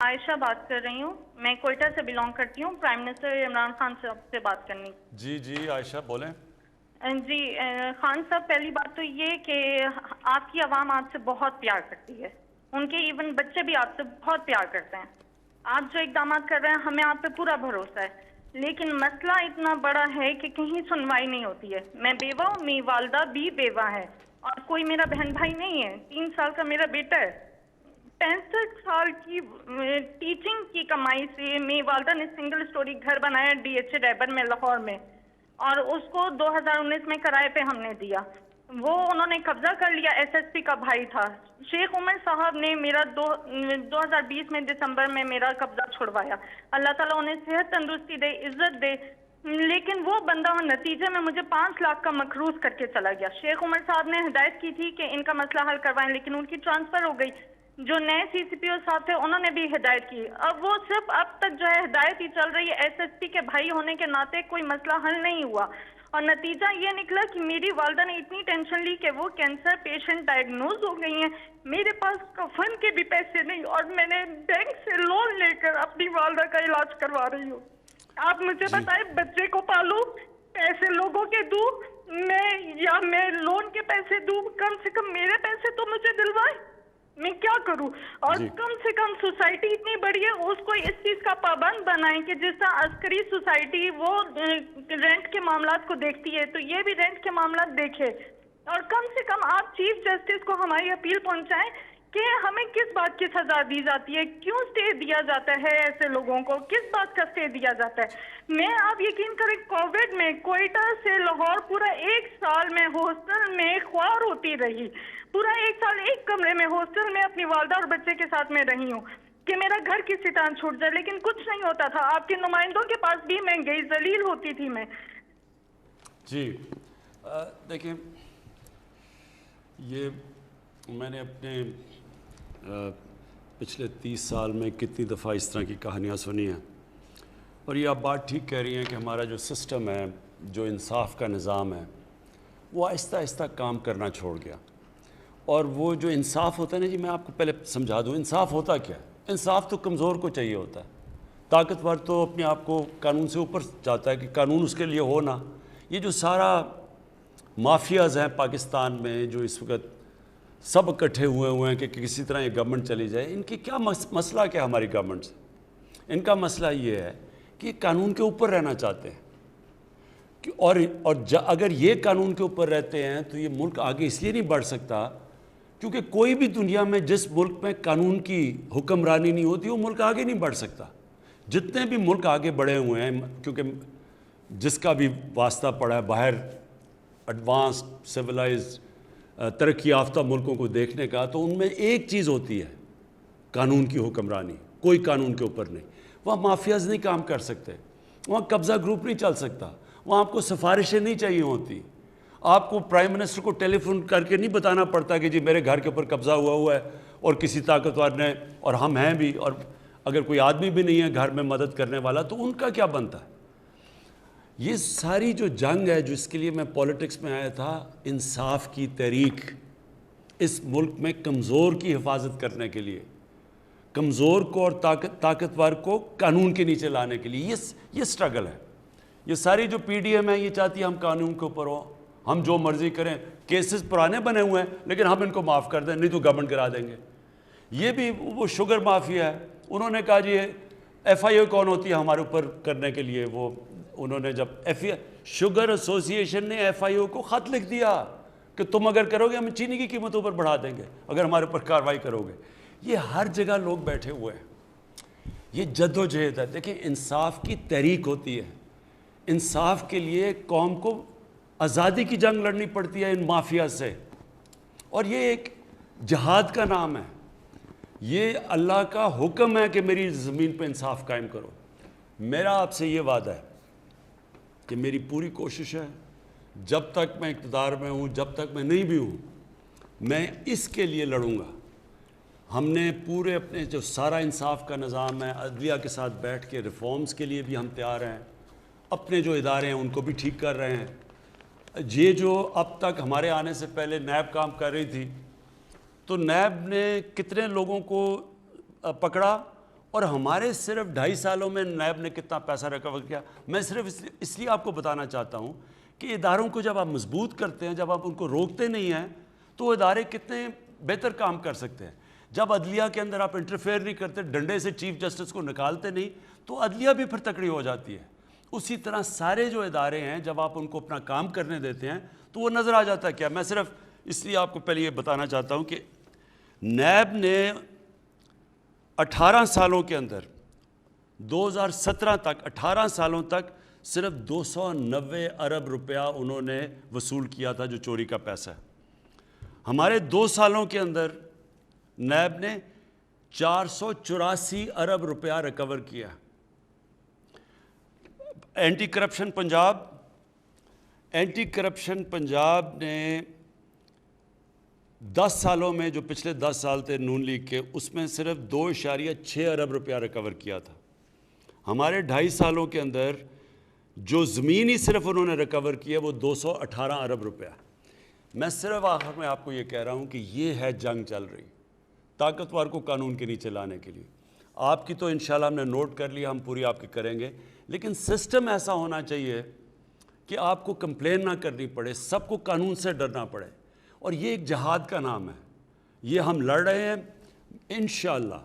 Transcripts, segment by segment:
عائشہ بات کر رہی ہوں. میں کوئٹہ سے بلانگ کرتی ہوں. پرائم منسٹر عمران خان صاحب سے بات کرنی. جی عائشہ بولیں. جی خان صاحب، پہلی بات تو یہ کہ آپ کی عوام آپ سے بہت پیار کرتی ہے. ان کے ایون بچے بھی آپ سے بہت پیار کرتے ہیں. آپ جو اقدامات کر رہے ہیں ہمیں آپ پہ پورا بھروسہ ہے. لیکن مسئلہ اتنا بڑا ہے کہ کہیں سنوائی نہیں ہوتی ہے. میں بیوہ ہوں، میری والدہ بھی بیوہ ہے اور کوئی میرا بہن بھائی نہیں ہے. 3 سال کا میرا بیٹا ہے. 65 سال کی ٹیچنگ کی کمائی سے میری والدہ نے سنگل سٹوری گھر بنایا DH ڈیبر میں، لاہور میں، اور اس کو 2019 میں کرائے پہ ہم نے دیا. وہ انہوں نے قبضہ کر لیا. SSP کا بھائی تھا شیخ عمر صاحب نے میرا 2020 میں دسمبر میں میرا قبضہ چھڑوایا. اللہ تعالیٰ انہیں صحت تندرستی دے، عزت دے. لیکن وہ بندہ نتیجے میں مجھے 5 لاکھ کا مقروض کر کے چلا گیا. شیخ عمر صاحب نے ہدایت کی تھی کہ ان کا مسئلہ حل کروائیں، لیکن ان کی ٹرانسفر ہو گئی. جو نئے CCPO صاحب تھے انہوں نے بھی ہدایت کی. اب وہ صرف اب تک جو ہے ہدایت ہی چل رہی ہے. SSP کے بھائی ہونے کے ناطے کوئی مسئلہ حل نہیں ہوا. اور نتیجہ یہ نکلا کہ میری والدہ نے اتنی ٹینشن لی کہ وہ کینسر پیشنٹ ڈائگنوز ہو گئی ہیں. میرے پاس کفن کے بھی پیسے نہیں اور میں نے بینک سے لون لے کر اپنی والدہ کا علاج کروا رہی ہوں. آپ مجھے بتائیں، بچے کو پالوں، پیسے لوگوں کے دوں میں لون کے پیسے دوں؟ کم سے کم میرے پیسے تو مجھے دلوائے. میں کیا کروں؟ اور کم سے کم سوسائٹی اتنی بڑی ہے، اس کو اس چیز کا پابند بنائیں کہ جس طرح عسکری سوسائٹی وہ رینٹ کے معاملات کو دیکھتی ہے تو یہ بھی رینٹ کے معاملات دیکھے. اور کم سے کم آپ چیف جسٹس کو ہماری اپیل پہنچائیں کہ ہمیں کس بات کی سزا دی جاتی ہے، کیوں سٹے دیا جاتا ہے ایسے لوگوں کو، کس بات کا سٹے دیا جاتا ہے. میں آپ یقین کریں کووڈ میں کوئٹہ سے لاہور پورا 1 سال میں ہاسٹل میں خوار ہوتی رہی. پورا 1 سال ایک کمرے میں ہاسٹل میں اپنی والدہ اور بچے کے ساتھ میں رہی ہوں کہ میرا گھر کسی طرح چھوٹ جائے، لیکن کچھ نہیں ہوتا تھا. آپ کے نمائندوں کے پاس بھی میں گئی، ذلیل ہوتی تھی میں. جی دیکھیں، یہ میں نے اپنے پچھلے 30 سال میں کتنی دفعہ اس طرح کی کہانیاں سنی ہیں. اور یہ آپ بات ٹھیک کہہ رہی ہیں کہ ہمارا جو سسٹم ہے، جو انصاف کا نظام ہے، وہ آہستہ آہستہ کام کرنا چھوڑ گیا. اور وہ جو انصاف ہوتا ہے نا، جی میں آپ کو پہلے سمجھا دوں انصاف ہوتا کیا ہے. انصاف تو کمزور کو چاہیے ہوتا ہے. طاقتور تو اپنے آپ کو قانون سے اوپر چاہتا ہے کہ قانون اس کے لیے ہو نا. یہ جو سارا مافیاز ہیں پاکستان میں جو اس وقت سب اکٹھے ہوئے ہیں کہ کسی طرح یہ گورنمنٹ چلی جائے، ان کی کیا مسئلہ کیا ہماری گورنمنٹ سے؟ ان کا مسئلہ یہ ہے کہ قانون کے اوپر رہنا چاہتے ہیں. اور اگر یہ قانون کے اوپر رہتے ہیں تو یہ ملک آگے اس لیے نہیں بڑھ سکتا کیونکہ کوئی بھی دنیا میں جس ملک میں قانون کی حکمرانی نہیں ہوتی وہ ملک آگے نہیں بڑھ سکتا. جتنے بھی ملک آگے بڑھے ہوئے ہیں، کیونکہ جس کا بھی واسطہ پڑا ہے باہر ایڈوانسڈ سویلائزڈ ترقی یافتہ ملکوں کو دیکھنے کا، تو ان میں ایک چیز ہوتی ہے قانون کی حکمرانی. کوئی قانون کے اوپر نہیں. وہاں مافیاز نہیں کام کر سکتے، وہاں قبضہ گروپ نہیں چل سکتا، وہاں آپ کو سفارشیں نہیں چاہیے ہوتی. آپ کو پرائم منسٹر کو ٹیلی فون کر کے نہیں بتانا پڑتا کہ جی میرے گھر کے اوپر قبضہ ہوا ہے اور کسی طاقتور نے، اور ہم ہیں بھی، اور اگر کوئی آدمی بھی نہیں ہے گھر میں مدد کرنے والا تو ان کا کیا بنتا ہے. یہ ساری جو جنگ ہے جو اس کے لیے میں پولیٹکس میں آیا تھا، انصاف کی تحریک، اس ملک میں کمزور کی حفاظت کرنے کے لیے، کمزور کو اور طاقتور کو قانون کے نیچے لانے کے لیے یہ سٹرگل ہے. یہ ساری جو PDM ہے یہ چاہتی ہے ہم قانون کے اوپر ہوں، ہم جو مرضی کریں. کیسز پرانے بنے ہوئے ہیں لیکن ہم ان کو معاف کر دیں، نہیں تو گورنمنٹ کرا دیں گے. یہ بھی وہ شوگر مافیا ہے. انہوں نے کہا جی FIO کون ہوتی ہے ہمارے اوپر کرنے کے لیے؟ وہ انہوں نے جب شوگر ایسوسی ایشن نے FIO کو خط لکھ دیا کہ تم اگر کرو گے ہم چینی کی قیمتوں پر بڑھا دیں گے اگر ہمارے اوپر کارروائی کرو گے. یہ ہر جگہ لوگ بیٹھے ہوئے ہیں. یہ جد و جہد ہے. دیکھیں انصاف کی تحریک ہوتی ہے. انصاف کے لیے قوم کو آزادی کی جنگ لڑنی پڑتی ہے ان مافیا سے، اور یہ ایک جہاد کا نام ہے. یہ اللہ کا حکم ہے کہ میری زمین پہ انصاف قائم کرو. میرا آپ سے یہ وعدہ ہے کہ میری پوری کوشش ہے، جب تک میں اقتدار میں ہوں، جب تک میں نہیں بھی ہوں، میں اس کے لیے لڑوں گا. ہم نے پورے اپنے جو سارا انصاف کا نظام ہے، عدلیہ کے ساتھ بیٹھ کے ریفارمز کے لیے بھی ہم تیار ہیں. اپنے جو ادارے ہیں ان کو بھی ٹھیک کر رہے ہیں. یہ جو اب تک ہمارے آنے سے پہلے نیب کام کر رہی تھی، تو نیب نے کتنے لوگوں کو پکڑا اور ہمارے صرف 2.5 سالوں میں نیب نے کتنا پیسہ ریکور کیا. میں صرف اس لیے آپ کو بتانا چاہتا ہوں کہ اداروں کو جب آپ مضبوط کرتے ہیں, جب آپ ان کو روکتے نہیں ہیں, تو وہ ادارے کتنے بہتر کام کر سکتے ہیں. جب عدلیہ کے اندر آپ انٹرفیئر نہیں کرتے, ڈنڈے سے چیف جسٹس کو نکالتے نہیں, تو عدلیہ بھی پھر تکڑی ہو جاتی ہے. اسی طرح سارے جو ادارے ہیں جب آپ ان کو اپنا کام کرنے دیتے ہیں تو وہ نظر آ جاتا ہے. کیا میں صرف اس لیے آپ کو پہلے یہ بتانا چاہتا ہوں کہ نیب نے 18 سالوں کے اندر 2017 تک 18 سالوں تک صرف 290 ارب روپیہ انہوں نے وصول کیا تھا جو چوری کا پیسہ ہے. ہمارے 2 سالوں کے اندر نیب نے 484 ارب روپیہ ریکور کیا. اینٹی کرپشن پنجاب نے 10 سالوں میں, جو پچھلے 10 سال تھے نون لیگ کے, اس میں صرف 2.6 ارب روپیہ ریکور کیا تھا. ہمارے 2.5 سالوں کے اندر جو زمین ہی صرف انہوں نے ریکور کیا وہ 218 ارب روپیہ. میں صرف آخر میں آپ کو یہ کہہ رہا ہوں کہ یہ ہے جنگ چل رہی طاقتور کو قانون کے نیچے لانے کے لیے. آپ کی تو انشاءاللہ ہم نے نوٹ کر لیا, ہم پوری آپ کی کریں گے, لیکن سسٹم ایسا ہونا چاہیے کہ آپ کو کمپلین نہ کرنی پڑے, سب کو قانون سے ڈرنا پڑے. اور یہ ایک جہاد کا نام ہے, یہ ہم لڑ رہے ہیں انشاءاللہ.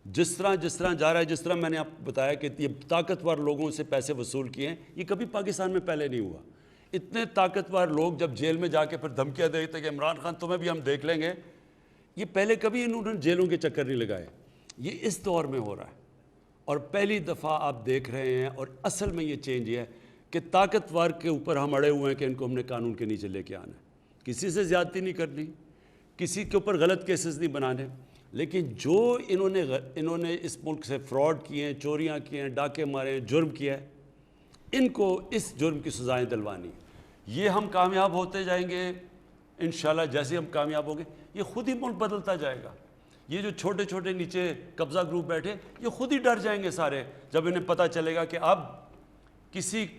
جس طرح جا رہا ہے, جس طرح میں نے آپ کو بتایا کہ یہ طاقتور لوگوں سے پیسے وصول کیے ہیں, یہ کبھی پاکستان میں پہلے نہیں ہوا. اتنے طاقتور لوگ جب جیل میں جا کے پھر دھمکیاں دیتے کہ عمران خان تمہیں بھی ہم دیکھ لیں گے, یہ پہلے کبھی انہوں نے جیلوں کے چکر نہیں لگائے. یہ اس دور میں ہو رہا ہے اور پہلی دفعہ آپ دیکھ رہے ہیں. اور اصل میں یہ چینج یہ ہے کہ طاقتور کے اوپر ہم اڑے ہوئے ہیں کہ ان کو ہم نے قانون کے نیچے لے کے آنا ہے. کسی سے زیادتی نہیں کرنی, کسی کے اوپر غلط کیسز نہیں بنانے, لیکن جو انہوں نے اس ملک سے فراڈ کیے ہیں, چوریاں کی ہیں, ڈاکے مارے ہیں, جرم کیا ہے, ان کو اس جرم کی سزائیں دلوانی. یہ ہم کامیاب ہوتے جائیں گے انشاءاللہ. جیسے ہم کامیاب ہوں گے یہ خود ہی ملک بدلتا جائے گا. یہ جو چھوٹے چھوٹے نیچے قبضہ گروپ بیٹھے, یہ خود ہی ڈر جائیں گے سارے جب انہیں پتہ چلے گا کہ اب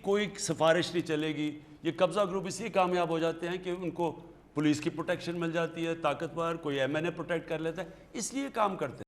کوئی سفارش نہیں چلے گی. یہ قبضہ گروپ اس لیے کامیاب ہو جاتے ہیں کہ ان کو پولیس کی پروٹیکشن مل جاتی ہے, طاقتور کوئی ایم این اے پروٹیکٹ کر لیتا ہے, اس لیے کام کرتے ہیں.